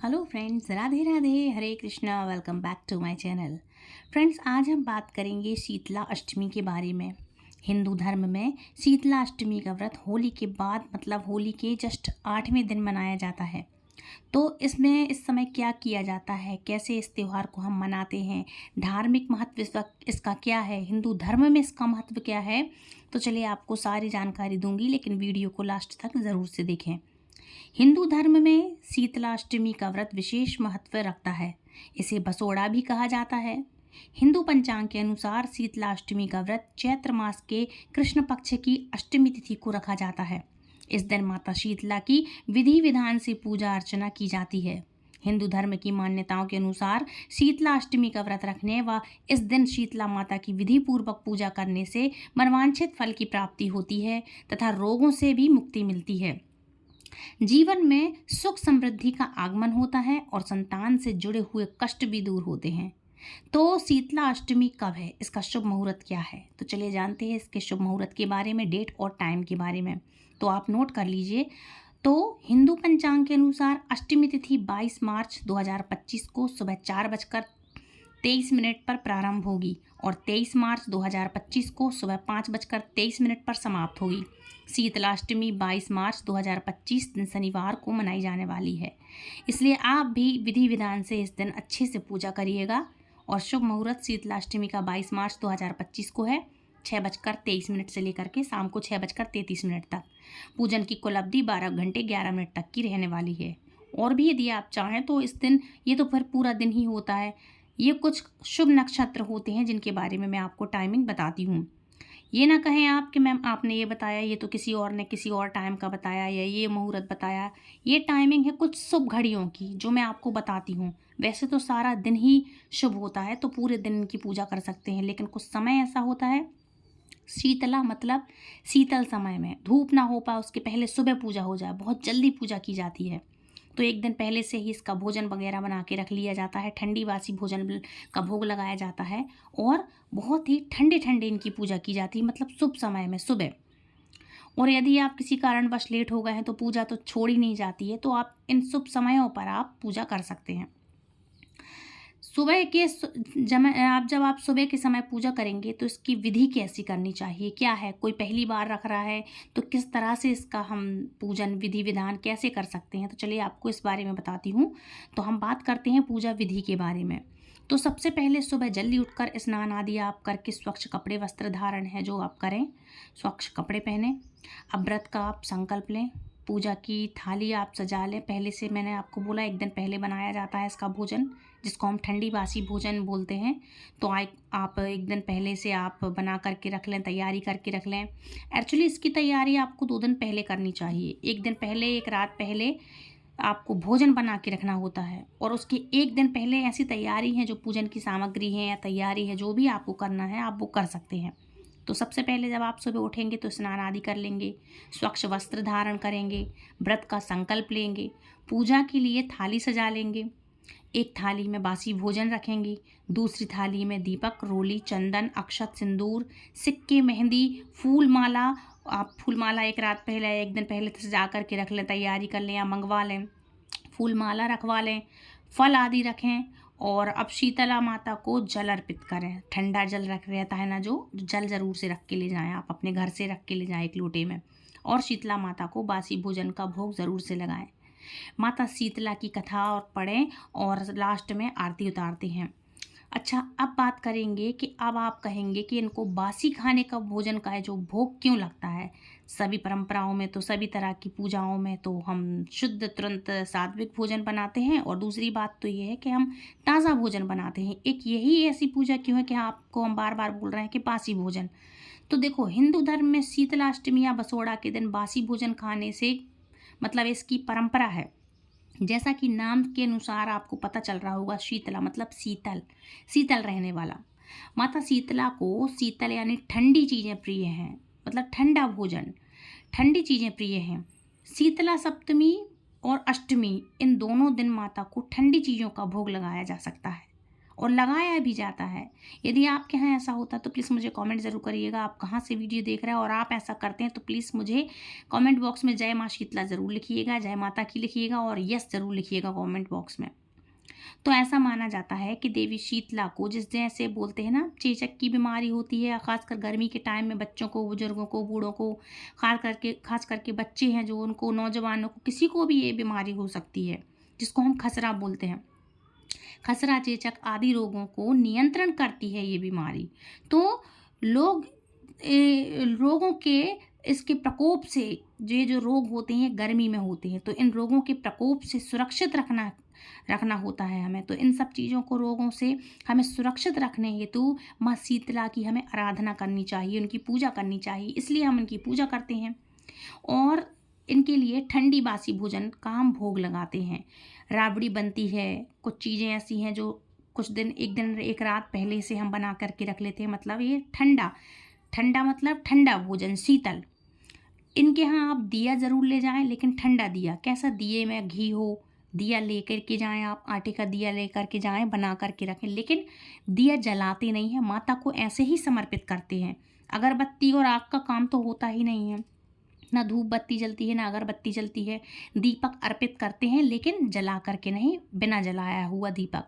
Hello friends, Radhe Radhe, Hare Krishna. Welcome back to my channel. Friends, आज हम बात करेंगे शीतला अष्टमी के बारे में। हिंदू धर्म में शीतला अष्टमी का व्रत होली के बाद मतलब होली के जस्ट 8वें दिन मनाया जाता है। तो इसमें इस समय क्या किया जाता है, कैसे इस त्यौहार को हम मनाते हैं, धार्मिक महत्व इसका क्या है, हिंदू धर्म में इसका महत्व क्या है, तो चलिए आपको सारी जानकारी दूंगी, लेकिन वीडियो को लास्ट तक ज़रूर से देखें। हिंदू धर्म में शीतलाष्टमी का व्रत विशेष महत्व रखता है। इसे बसोड़ा भी कहा जाता है। हिंदू पंचांग के अनुसार शीतलाष्टमी का व्रत चैत्र मास के कृष्ण पक्ष की अष्टमी तिथि को रखा जाता है। इस दिन माता शीतला की विधि विधान से पूजा अर्चना की जाती है। हिंदू धर्म की मान्यताओं के अनुसार शीतलाष्टमी का व्रत रखने व इस दिन शीतला माता की विधि पूर्वक पूजा करने से मनवांछित फल की प्राप्ति होती है तथा रोगों से भी मुक्ति मिलती है। जीवन में सुख समृद्धि का आगमन होता है और संतान से जुड़े हुए कष्ट भी दूर होते हैं। तो शीतला अष्टमी कब है, इसका शुभ मुहूर्त क्या है, तो चलिए जानते हैं इसके शुभ मुहूर्त के बारे में, डेट और टाइम के बारे में। तो आप नोट कर लीजिए। तो हिंदू पंचांग के अनुसार अष्टमी तिथि 22 मार्च 2025 को सुबह 4:23 पर प्रारंभ होगी और 23 मार्च 2025 को सुबह 5:23 पर समाप्त होगी। शीतलाष्टमी 22 मार्च 2025 दिन शनिवार को मनाई जाने वाली है, इसलिए आप भी विधि विधान से इस दिन अच्छे से पूजा करिएगा। और शुभ मुहूर्त शीतलाष्टमी का 22 मार्च 2025 को है 6:23 से लेकर के शाम को 6:33 तक। पूजन की कुल अवधि 12 घंटे 11 मिनट तक की रहने वाली है। और भी यदि आप चाहें तो इस दिन, ये तो फिर पूरा दिन ही होता है, ये कुछ शुभ नक्षत्र होते हैं जिनके बारे में मैं आपको टाइमिंग बताती हूँ। ये ना कहें आप कि मैम आपने ये बताया, ये तो किसी और ने किसी और टाइम का बताया या ये मुहूर्त बताया। ये टाइमिंग है कुछ शुभ घड़ियों की जो मैं आपको बताती हूँ। वैसे तो सारा दिन ही शुभ होता है, तो पूरे दिन इनकी पूजा कर सकते हैं, लेकिन कुछ समय ऐसा होता है, शीतला मतलब शीतल समय में धूप ना हो पाए उसके पहले सुबह पूजा हो जाए, बहुत जल्दी पूजा की जाती है। तो एक दिन पहले से ही इसका भोजन वगैरह बना के रख लिया जाता है, ठंडी बासी भोजन का भोग लगाया जाता है और बहुत ही ठंडे ठंडे इनकी पूजा की जाती है, मतलब शुभ समय में सुबह। और यदि आप किसी कारणवश लेट हो गए हैं तो पूजा तो छोड़ ही नहीं जाती है, तो आप इन शुभ समयों पर आप पूजा कर सकते हैं। सुबह के जब आप सुबह के समय पूजा करेंगे तो इसकी विधि कैसी करनी चाहिए, क्या है, कोई पहली बार रख रहा है तो किस तरह से इसका हम पूजन विधि विधान कैसे कर सकते हैं, तो चलिए आपको इस बारे में बताती हूँ। तो हम बात करते हैं पूजा विधि के बारे में। तो सबसे पहले सुबह जल्दी उठकर स्नान आदि आप करके स्वच्छ कपड़े वस्त्र धारण है जो आप करें, स्वच्छ कपड़े पहने। अब व्रत का आप संकल्प लें, पूजा की थाली आप सजा लें। पहले से मैंने आपको बोला एक दिन पहले बनाया जाता है इसका भोजन, जिसको हम ठंडी बासी भोजन बोलते हैं। तो आप एक दिन पहले से आप बना करके रख लें, तैयारी करके रख लें। एक्चुअली इसकी तैयारी आपको 2 दिन पहले करनी चाहिए। एक दिन पहले, एक रात पहले आपको भोजन बना के रखना होता है और उसके एक दिन पहले ऐसी तैयारी है, जो पूजन की सामग्री है या तैयारी है, जो भी आपको करना है आप वो कर सकते हैं। तो सबसे पहले जब आप सुबह उठेंगे तो स्नान आदि कर लेंगे, स्वच्छ वस्त्र धारण करेंगे, व्रत का संकल्प लेंगे, पूजा के लिए थाली सजा लेंगे। एक थाली में बासी भोजन रखेंगे, दूसरी थाली में दीपक, रोली, चंदन, अक्षत, सिंदूर, सिक्के, मेहंदी, फूल माला। आप फूल माला एक रात पहले, एक दिन पहले सजा करके रख लें, तैयारी कर लें या मंगवा लें, फूल माला रखवा लें, फल आदि रखें। और अब शीतला माता को जल अर्पित करें। ठंडा जल रख रहता है ना, जो जल ज़रूर से रख के ले जाएं, आप अपने घर से रख के ले जाएं एक लोटे में। और शीतला माता को बासी भोजन का भोग ज़रूर से लगाएं। माता शीतला की कथा और पढ़ें और लास्ट में आरती उतारते हैं। अच्छा, अब बात करेंगे कि अब आप कहेंगे कि इनको बासी खाने का भोजन का है जो भोग क्यों लगता है। सभी परंपराओं में तो, सभी तरह की पूजाओं में तो हम शुद्ध तुरंत सात्विक भोजन बनाते हैं, और दूसरी बात तो ये है कि हम ताज़ा भोजन बनाते हैं। एक यही ऐसी पूजा क्यों है कि आपको हम बार बार बोल रहे हैं कि बासी भोजन। तो देखो, हिंदू धर्म में शीतलाष्टमी या बसोड़ा के दिन बासी भोजन खाने से मतलब इसकी परंपरा है। जैसा कि नाम के अनुसार आपको पता चल रहा होगा, शीतला मतलब शीतल, शीतल रहने वाला। माता शीतला को शीतल यानी ठंडी चीज़ें प्रिय हैं, मतलब ठंडा भोजन, ठंडी चीज़ें प्रिय हैं। शीतला सप्तमी और अष्टमी इन दोनों दिन माता को ठंडी चीज़ों का भोग लगाया जा सकता है और लगाया भी जाता है। यदि आपके यहाँ ऐसा होता है तो प्लीज़ मुझे कमेंट ज़रूर करिएगा आप कहाँ से वीडियो देख रहे हैं और आप ऐसा करते हैं तो प्लीज़ मुझे कमेंट बॉक्स में जय माँ शीतला ज़रूर लिखिएगा, जय माता की लिखिएगा और यस ज़रूर लिखिएगा कमेंट बॉक्स में। तो ऐसा माना जाता है कि देवी शीतला को जिस जैसे बोलते हैं ना चेचक की बीमारी होती है, खासकर गर्मी के टाइम में बच्चों को, बुजुर्गों को, बूढ़ों को, खास करके बच्चे हैं जो, उनको, नौजवानों को, किसी को भी ये बीमारी हो सकती है जिसको हम खसरा बोलते हैं। खसरा, चेचक आदि रोगों को नियंत्रण करती है ये बीमारी। तो लोग रोगों के इसके प्रकोप से, ये जो रोग होते हैं गर्मी में होते हैं, तो इन रोगों के प्रकोप से सुरक्षित रखना होता है हमें। तो इन सब चीज़ों को, रोगों से हमें सुरक्षित रखने हेतु माँ शीतला की हमें आराधना करनी चाहिए, उनकी पूजा करनी चाहिए। इसलिए हम इनकी पूजा करते हैं और इनके लिए ठंडी बासी भोजन का हम भोग लगाते हैं। राबड़ी बनती है, कुछ चीज़ें ऐसी हैं जो कुछ दिन, एक दिन एक रात पहले से हम बना करके रख लेते हैं। मतलब ये ठंडा मतलब ठंडा भोजन, शीतल। इनके यहाँ आप दिया ज़रूर ले जाएं, लेकिन ठंडा दिया। कैसा? दिए में घी हो, दिया लेकर के जाएं, आप आटे का दिया लेकर के जाएं, बना करके रखें। लेकिन दिया जलाते नहीं हैं, माता को ऐसे ही समर्पित करते हैं। अगरबत्ती और आग का काम तो होता ही नहीं है, ना धूप बत्ती जलती है, ना अगरबत्ती जलती है। दीपक अर्पित करते हैं लेकिन जला करके नहीं, बिना जलाया हुआ दीपक।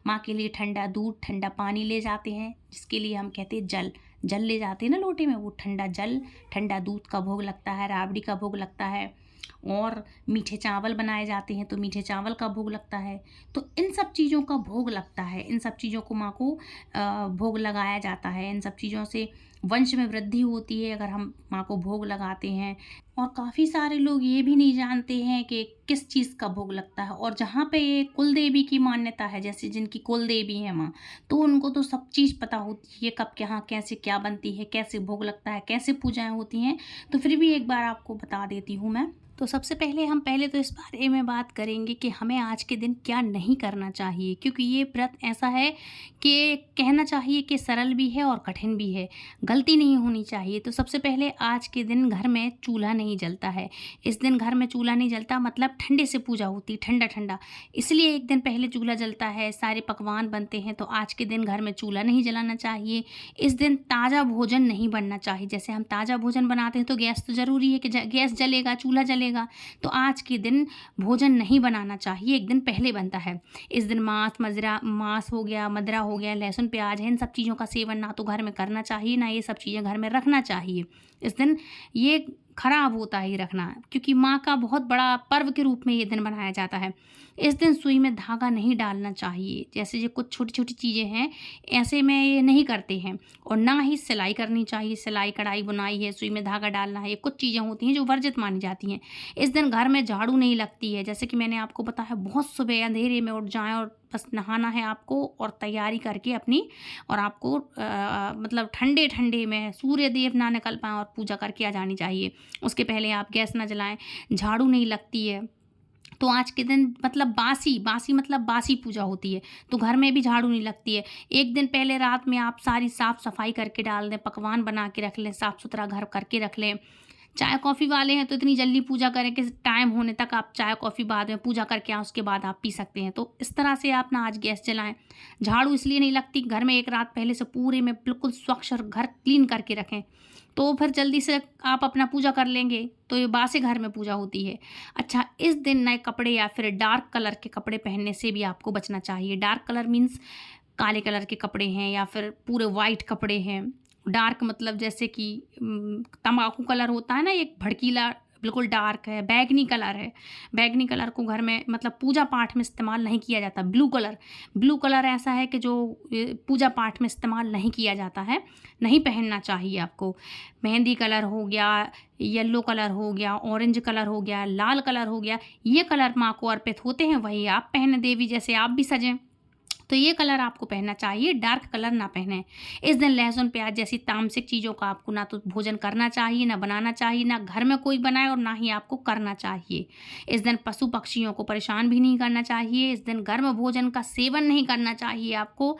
माँ के लिए ठंडा दूध, ठंडा पानी ले जाते हैं, जिसके लिए हम कहते हैं जल ले जाते हैं ना लोटे में, वो ठंडा जल, ठंडा दूध का भोग लगता है, राबड़ी का भोग लगता है और मीठे चावल बनाए जाते हैं तो मीठे चावल का भोग लगता है। तो इन सब चीज़ों का भोग लगता है, इन सब चीज़ों को माँ को भोग लगाया जाता है। इन सब चीज़ों से वंश में वृद्धि होती है अगर हम माँ को भोग लगाते हैं। और काफ़ी सारे लोग ये भी नहीं जानते हैं कि किस चीज़ का भोग लगता है। और जहाँ पे ये कुल देवी की मान्यता है, जैसे जिनकी कुल देवी है माँ, तो उनको तो सब चीज़ पता होती है, कब कहाँ कैसे क्या बनती है, कैसे भोग लगता है, कैसे पूजाएं होती हैं। तो फिर भी एक बार आपको बता देती हूँ मैं। तो सबसे पहले हम तो इस बारे में बात करेंगे कि हमें आज के दिन क्या नहीं करना चाहिए, क्योंकि ये व्रत ऐसा है कि कहना चाहिए कि सरल भी है और कठिन भी है, गलती नहीं होनी चाहिए। तो सबसे पहले आज के दिन घर में चूल्हा नहीं जलता है। इस दिन घर में चूल्हा नहीं जलता, मतलब ठंडे से पूजा होती, ठंडा, इसलिए एक दिन पहले चूल्हा जलता है, सारे पकवान बनते हैं। तो आज के दिन घर में चूल्हा नहीं जलाना चाहिए। इस दिन ताज़ा भोजन नहीं बनना चाहिए। जैसे हम ताज़ा भोजन बनाते हैं तो गैस तो ज़रूरी है कि गैस जलेगा, चूल्हा जलेगा, तो आज के दिन भोजन नहीं बनाना चाहिए, एक दिन पहले बनता है। इस दिन मांस हो गया, मदरा हो गया, लहसुन प्याज है, इन सब चीज़ों का सेवन ना तो घर में करना चाहिए, ना ये सब चीज़ें घर में रखना चाहिए। इस दिन ये खराब होता है रखना, क्योंकि माँ का बहुत बड़ा पर्व के रूप में ये दिन मनाया जाता है। इस दिन सुई में धागा नहीं डालना चाहिए। जैसे ये कुछ छोटी छोटी चीज़ें हैं, ऐसे में ये नहीं करते हैं। और ना ही सिलाई करनी चाहिए, सिलाई कढ़ाई बुनाई है, सुई में धागा डालना है, ये कुछ चीज़ें होती हैं जो वर्जित मानी जाती हैं। इस दिन घर में झाड़ू नहीं लगती है। जैसे कि मैंने आपको बताया, बहुत सुबह अंधेरे में उठ जाएं और बस नहाना है आपको और तैयारी करके अपनी, और आपको मतलब ठंडे में सूर्य देव ना निकल पाएँ और पूजा करके आ जानी चाहिए। उसके पहले आप गैस ना जलाएं, झाड़ू नहीं लगती है। तो आज के दिन मतलब बासी मतलब बासी पूजा होती है, तो घर में भी झाड़ू नहीं लगती है। एक दिन पहले रात में आप सारी साफ़ सफाई करके डाल दें, पकवान बना के रख लें, साफ़ सुथरा घर करके रख लें। चाय कॉफ़ी वाले हैं तो इतनी जल्दी पूजा करें कि टाइम होने तक आप चाय कॉफ़ी बाद में पूजा करके आएँ, उसके बाद आप पी सकते हैं। तो इस तरह से आप ना आज गैस जलाएं। झाड़ू इसलिए नहीं लगती, घर में एक रात पहले से पूरे में बिल्कुल स्वच्छ और घर क्लीन करके रखें, तो फिर जल्दी से आप अपना पूजा कर लेंगे। तो ये बासी घर में पूजा होती है। अच्छा, इस दिन नए कपड़े या फिर डार्क कलर के कपड़े पहनने से भी आपको बचना चाहिए। डार्क कलर मीन्स काले कलर के कपड़े हैं या फिर पूरे वाइट कपड़े हैं। डार्क मतलब जैसे कि तंबाकू कलर होता है ना, एक भड़कीला बिल्कुल डार्क है, बैगनी कलर है। बैगनी कलर को घर में मतलब पूजा पाठ में इस्तेमाल नहीं किया जाता। ब्लू कलर ऐसा है कि जो पूजा पाठ में इस्तेमाल नहीं किया जाता है, नहीं पहनना चाहिए आपको। मेहंदी कलर हो गया, येलो कलर हो गया, ऑरेंज कलर हो गया, लाल कलर हो गया, ये कलर माँ को अर्पित होते हैं, वही आप पहने देवी जैसे आप भी सजें। तो ये कलर आपको पहनना चाहिए, डार्क कलर ना पहने। इस दिन लहसुन प्याज जैसी तामसिक चीज़ों का आपको ना तो भोजन करना चाहिए, ना बनाना चाहिए, ना घर में कोई बनाए और ना ही आपको करना चाहिए। इस दिन पशु पक्षियों को परेशान भी नहीं करना चाहिए। इस दिन गर्म भोजन का सेवन नहीं करना चाहिए आपको।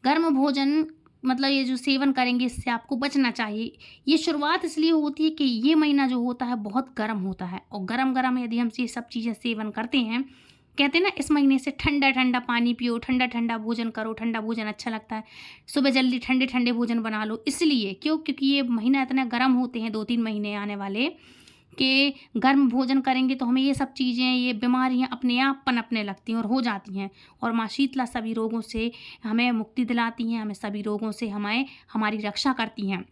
गर्म भोजन मतलब ये जो सेवन करेंगे इससे आपको बचना चाहिए। ये शुरुआत इसलिए होती है कि ये महीना जो होता है बहुत गर्म होता है, और गर्म यदि हम ये सब चीज़ें सेवन करते हैं कहते हैं ना इस महीने से ठंडा ठंडा पानी पियो, ठंडा ठंडा भोजन करो, ठंडा भोजन अच्छा लगता है, सुबह जल्दी ठंडे ठंडे भोजन बना लो। इसलिए क्यों? क्योंकि ये महीना इतना गर्म होते हैं, 2-3 महीने आने वाले, कि गर्म भोजन करेंगे तो हमें ये सब चीज़ें, ये बीमारियां अपने आप पनपने लगती हैं और हो जाती हैं। और माँ शीतला सभी रोगों से हमें मुक्ति दिलाती हैं, हमें सभी रोगों से हमारी रक्षा करती हैं,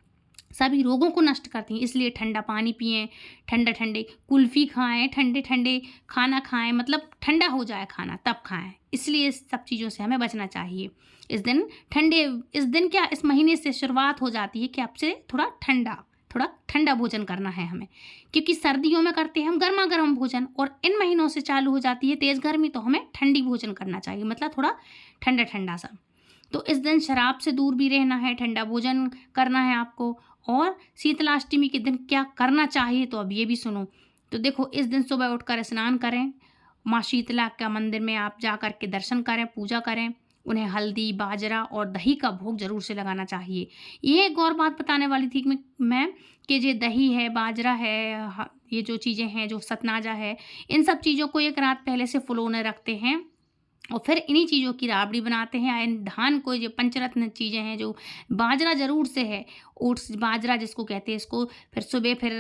सभी रोगों को नष्ट करती हैं। इसलिए ठंडा पानी पिएं, ठंडे ठंडे कुल्फ़ी खाएं, ठंडे ठंडे खाना खाएं, मतलब ठंडा हो जाए खाना तब खाएं। इसलिए इस सब चीज़ों से हमें बचना चाहिए। इस दिन क्या, इस महीने से शुरुआत हो जाती है कि आपसे थोड़ा ठंडा भोजन करना है हमें, क्योंकि सर्दियों में करते हैं हम गर्मा गर्म भोजन, और इन महीनों से चालू हो जाती है तेज़ गर्मी, तो हमें ठंडी भोजन करना चाहिए, मतलब थोड़ा ठंडा ठंडा सा। तो इस दिन शराब से दूर भी रहना है, ठंडा भोजन करना है आपको। और शीतलाष्टमी के दिन क्या करना चाहिए, तो अब ये भी सुनो। तो देखो, इस दिन सुबह उठकर स्नान करें, माँ शीतला का मंदिर में आप जा कर के दर्शन करें, पूजा करें, उन्हें हल्दी, बाजरा और दही का भोग जरूर से लगाना चाहिए। ये एक और बात बताने वाली थी मैं कि जो दही है, बाजरा है, ये जो चीज़ें हैं, जो सतनाजा है, इन सब चीज़ों को एक रात पहले से फुलोने रखते हैं और फिर इन्हीं चीज़ों की राबड़ी बनाते हैं। इन धान को, जो पंचरत्न चीज़ें हैं, जो बाजरा ज़रूर से है, ओट्स बाजरा जिसको कहते हैं, इसको फिर सुबह फिर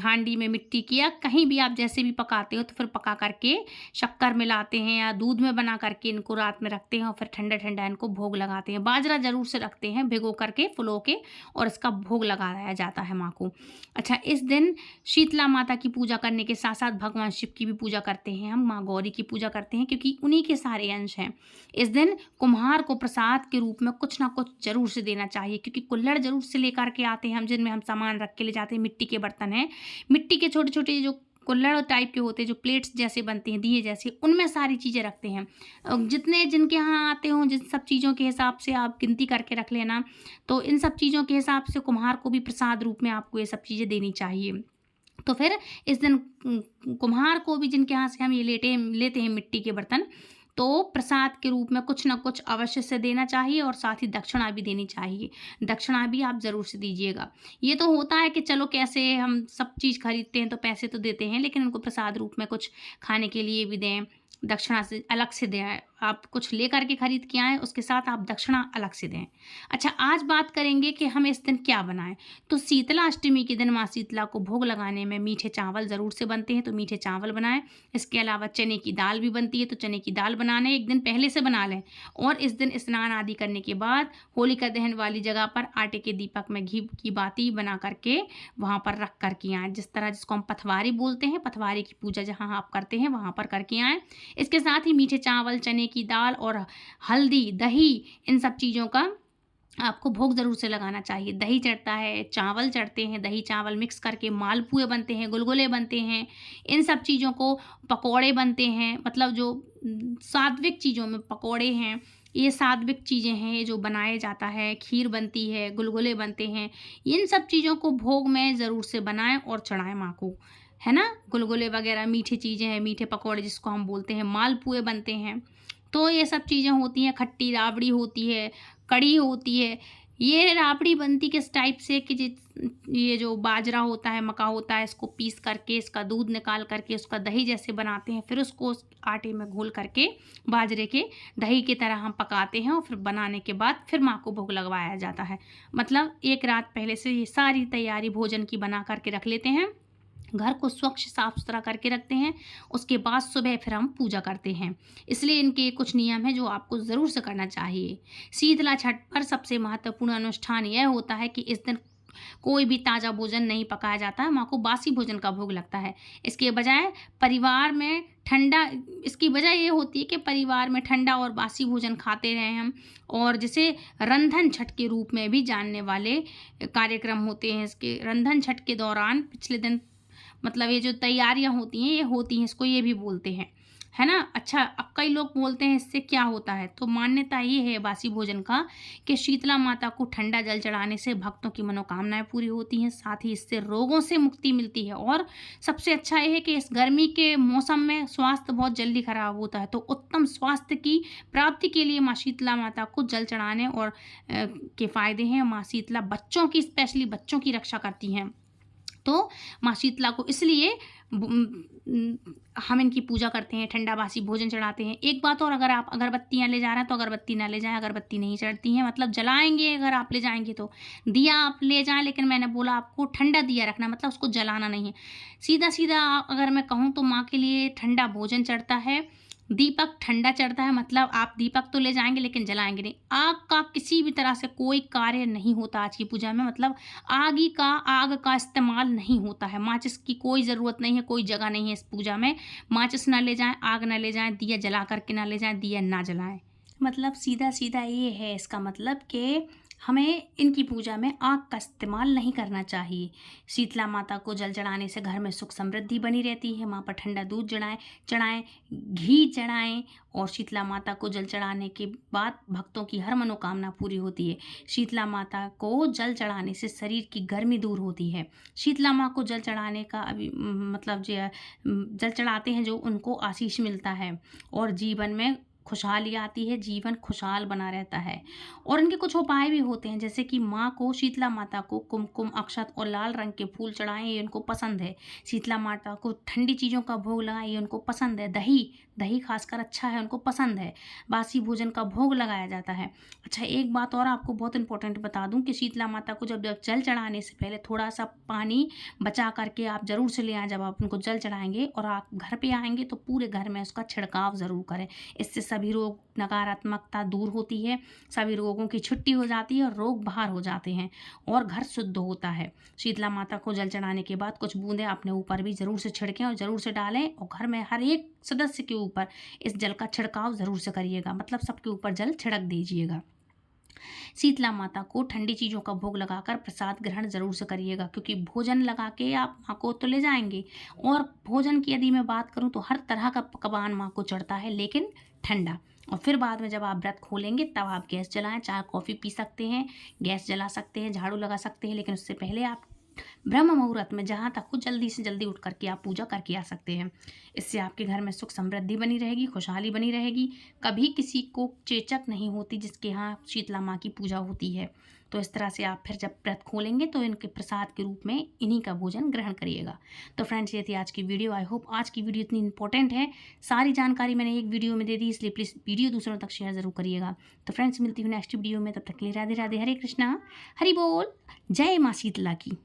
हांडी में मिट्टी की या कहीं भी आप जैसे भी पकाते हो, तो फिर पका करके शक्कर मिलाते हैं या दूध में बना करके इनको रात में रखते हैं और फिर ठंडा ठंडा इनको भोग लगाते हैं। बाजरा ज़रूर से रखते हैं भिगो करके, फुलो के, और इसका भोग लगाया जाता है माँ को। अच्छा, इस दिन शीतला माता की पूजा करने के साथ साथ भगवान शिव की भी पूजा करते हैं हम, माँ गौरी की पूजा करते हैं, क्योंकि उन्हीं के सारे अंश हैं। इस दिन कुम्हार को प्रसाद के रूप में कुछ ना कुछ जरूर से देना चाहिए, क्योंकि कुल्हड़ जरूर से लेकर के आते हैं हम, जिनमें हम सामान रख के ले जाते हैं। मिट्टी के बर्तन हैं, मिट्टी के छोटे छोटे जो कुल्हड़ टाइप के होते हैं, जो प्लेट्स जैसे बनते हैं, दिए जैसे, उनमें सारी चीज़ें रखते हैं। जितने जिनके यहाँ आते हों, जिन सब चीज़ों के हिसाब से आप गिनती करके रख लेना। तो इन सब चीज़ों के हिसाब से कुम्हार को भी प्रसाद रूप में आपको ये सब चीज़ें देनी चाहिए। तो फिर इस दिन कुम्हार को भी, जिनके यहाँ से हम ये लेते हैं मिट्टी के बर्तन, तो प्रसाद के रूप में कुछ ना कुछ अवश्य से देना चाहिए, और साथ ही दक्षिणा भी देनी चाहिए। दक्षिणा भी आप ज़रूर से दीजिएगा। ये तो होता है कि चलो, कैसे हम सब चीज़ खरीदते हैं तो पैसे तो देते हैं, लेकिन उनको प्रसाद रूप में कुछ खाने के लिए भी दें, दक्षिणा से अलग से दें। आप कुछ लेकर के खरीद के आएँ, उसके साथ आप दक्षिणा अलग से दें। अच्छा, आज बात करेंगे कि हम इस दिन क्या बनाएं। तो शीतला अष्टमी के दिन माँ शीतला को भोग लगाने में मीठे चावल ज़रूर से बनते हैं, तो मीठे चावल बनाएं। इसके अलावा चने की दाल भी बनती है, तो चने की दाल बनाने एक दिन पहले से बना लें। और इस दिन स्नान आदि करने के बाद होलिका दहन वाली जगह पर आटे के दीपक में घी की बाती बना करके वहाँ पर रख कर के आएँ। जिसको हम पथवारी बोलते हैं, पथवारी की पूजा जहाँ आप करते हैं वहाँ पर करके आएँ। इसके साथ ही मीठे चावल, चने की दाल और हल्दी, दही, इन सब चीज़ों का आपको भोग ज़रूर से लगाना चाहिए। दही चढ़ता है, चावल चढ़ते हैं, दही चावल मिक्स करके मालपुए बनते हैं, गुलगुले बनते हैं, इन सब चीज़ों को पकोड़े बनते हैं। मतलब जो सात्विक चीज़ों में पकोड़े हैं, ये सात्विक चीज़ें हैं, ये जो बनाया जाता है। खीर बनती है, गुलगुले बनते हैं, इन सब चीज़ों को भोग में ज़रूर से बनाएं और चढ़ाएं माँ को, है ना। गुलगुले वगैरह मीठी चीज़ें हैं, मीठे पकौड़े जिसको हम बोलते हैं, मालपुए बनते हैं। तो ये सब चीज़ें होती हैं। खट्टी राबड़ी होती है, कड़ी होती है। ये राबड़ी बनती किस टाइप से कि ये जो बाजरा होता है, मका होता है, इसको पीस करके, इसका दूध निकाल करके उसका दही जैसे बनाते हैं, फिर उसको उस आटे में घोल करके बाजरे के दही की तरह हम पकाते हैं, और फिर बनाने के बाद फिर माँ को भोग लगवाया जाता है। मतलब एक रात पहले से ये सारी तैयारी भोजन की बना करके रख लेते हैं, घर को स्वच्छ साफ सुथरा करके रखते हैं। उसके बाद सुबह फिर हम पूजा करते हैं। इसलिए इनके कुछ नियम हैं जो आपको ज़रूर से करना चाहिए। शीतला छठ पर सबसे महत्वपूर्ण अनुष्ठान यह होता है कि इस दिन कोई भी ताज़ा भोजन नहीं पकाया जाता है, माँ को बासी भोजन का भोग लगता है। इसकी वजह ये होती है कि परिवार में ठंडा और बासी भोजन खाते रहे हम, और जिसे रंधन छठ के रूप में भी जानने वाले कार्यक्रम होते हैं। इसके रंधन छठ के दौरान पिछले दिन, मतलब ये जो तैयारियां होती हैं, इसको ये भी बोलते हैं, है ना। अच्छा, अब कई लोग बोलते हैं इससे क्या होता है, तो मान्यता ये है बासी भोजन का कि शीतला माता को ठंडा जल चढ़ाने से भक्तों की मनोकामनाएं पूरी होती हैं, साथ ही इससे रोगों से मुक्ति मिलती है। और सबसे अच्छा ये है कि इस गर्मी के मौसम में स्वास्थ्य बहुत जल्दी खराब होता है, तो उत्तम स्वास्थ्य की प्राप्ति के लिए माँ शीतला माता को जल चढ़ाने और के फायदे हैं। माँ शीतला बच्चों की, स्पेशली बच्चों की रक्षा करती हैं। तो माँ शीतला को इसलिए हम इनकी पूजा करते हैं, ठंडा बासी भोजन चढ़ाते हैं। एक बात और, अगर आप अगरबत्तियाँ ले जा रहे हैं तो अगरबत्ती ना ले जाएं, अगरबत्ती नहीं चढ़ती हैं, मतलब जलाएंगे अगर आप ले जाएंगे तो। दिया आप ले जाएं, लेकिन मैंने बोला आपको ठंडा दिया रखना, मतलब उसको जलाना नहीं है। सीधा सीधा अगर मैं कहूँ तो माँ के लिए ठंडा भोजन चढ़ता है, दीपक ठंडा चढ़ता है, मतलब आप दीपक तो ले जाएंगे लेकिन जलाएंगे नहीं। आग का किसी भी तरह से कोई कार्य नहीं होता आज की पूजा में, मतलब आग का इस्तेमाल नहीं होता है। माचिस की कोई ज़रूरत नहीं है, कोई जगह नहीं है इस पूजा में। माचिस ना ले जाएं, आग ना ले जाएं, दिया जला करके ना ले जाएं, दिया ना जलाएं। मतलब सीधा सीधा ये है इसका मतलब कि हमें इनकी पूजा में आग का इस्तेमाल नहीं करना चाहिए। शीतला माता को जल चढ़ाने से घर में सुख समृद्धि बनी रहती है। माँ पर ठंडा दूध चढ़ाएं, घी चढ़ाएं, और शीतला माता को जल चढ़ाने के बाद भक्तों की हर मनोकामना पूरी होती है। शीतला माता को जल चढ़ाने से शरीर की गर्मी दूर होती है। शीतला माँ को जल चढ़ाने का मतलब जो जल चढ़ाते हैं जो, उनको आशीष मिलता है और जीवन में खुशहाली आती है, जीवन खुशहाल बना रहता है। और इनके कुछ उपाय भी होते हैं, जैसे कि माँ को, शीतला माता को कुमकुम, अक्षत और लाल रंग के फूल चढ़ाएं, ये उनको पसंद है। शीतला माता को ठंडी चीज़ों का भोग लगाएं, ये उनको पसंद है। दही खासकर अच्छा है, उनको पसंद है। बासी भोजन का भोग लगाया जाता है। अच्छा, एक बात और आपको बहुत इंपॉर्टेंट बता दूं कि शीतला माता को जब जल चढ़ाने से पहले थोड़ा सा पानी बचा करके आप ज़रूर से ले आएँ। जब आप उनको जल चढ़ाएंगे और आप घर पे आएंगे तो पूरे घर में उसका छिड़काव ज़रूर करें। इससे सभी रोग, नकारात्मकता दूर होती है, सभी रोगों की छुट्टी हो जाती है और रोग बाहर हो जाते हैं और घर शुद्ध होता है। शीतला माता को जल चढ़ाने के बाद कुछ बूंदें अपने ऊपर भी ज़रूर से छिड़कें और ज़रूर से डालें, और घर में हर एक सदस्य के ऊपर इस जल का छिड़काव ज़रूर से करिएगा, मतलब सबके ऊपर जल छिड़क दीजिएगा। शीतला माता को ठंडी चीज़ों का भोग लगाकर प्रसाद ग्रहण जरूर से करिएगा, क्योंकि भोजन लगा के आप माँ को तो ले जाएंगे, और भोजन की यदि मैं बात करूँ तो हर तरह का पकवान माँ को चढ़ता है, लेकिन ठंडा। और फिर बाद में जब आप व्रत खोलेंगे तब आप गैस जलाएं, चाय कॉफ़ी पी सकते हैं, गैस जला सकते हैं, झाड़ू लगा सकते हैं, लेकिन उससे पहले आप ब्रह्म मुहूर्त में जहाँ तक हो जल्दी से जल्दी उठ करके आप पूजा करके आ सकते हैं। इससे आपके घर में सुख समृद्धि बनी रहेगी, खुशहाली बनी रहेगी। कभी किसी को चेचक नहीं होती जिसके यहाँ शीतला माँ की पूजा होती है। तो इस तरह से आप फिर जब व्रत खोलेंगे तो इनके प्रसाद के रूप में इन्हीं का भोजन ग्रहण करिएगा। तो फ्रेंड्स, ये थी आज की वीडियो। आई होप आज की वीडियो इतनी इंपॉर्टेंट है, सारी जानकारी मैंने एक वीडियो में दे दी, इसलिए प्लीज़ वीडियो दूसरों तक शेयर ज़रूर करिएगा। तो फ्रेंड्स, मिलती हूँ नेक्स्ट वीडियो में, तब तक के लिए राधे राधे, हरे कृष्णा, हरि बोल, जय माँ शीतला की।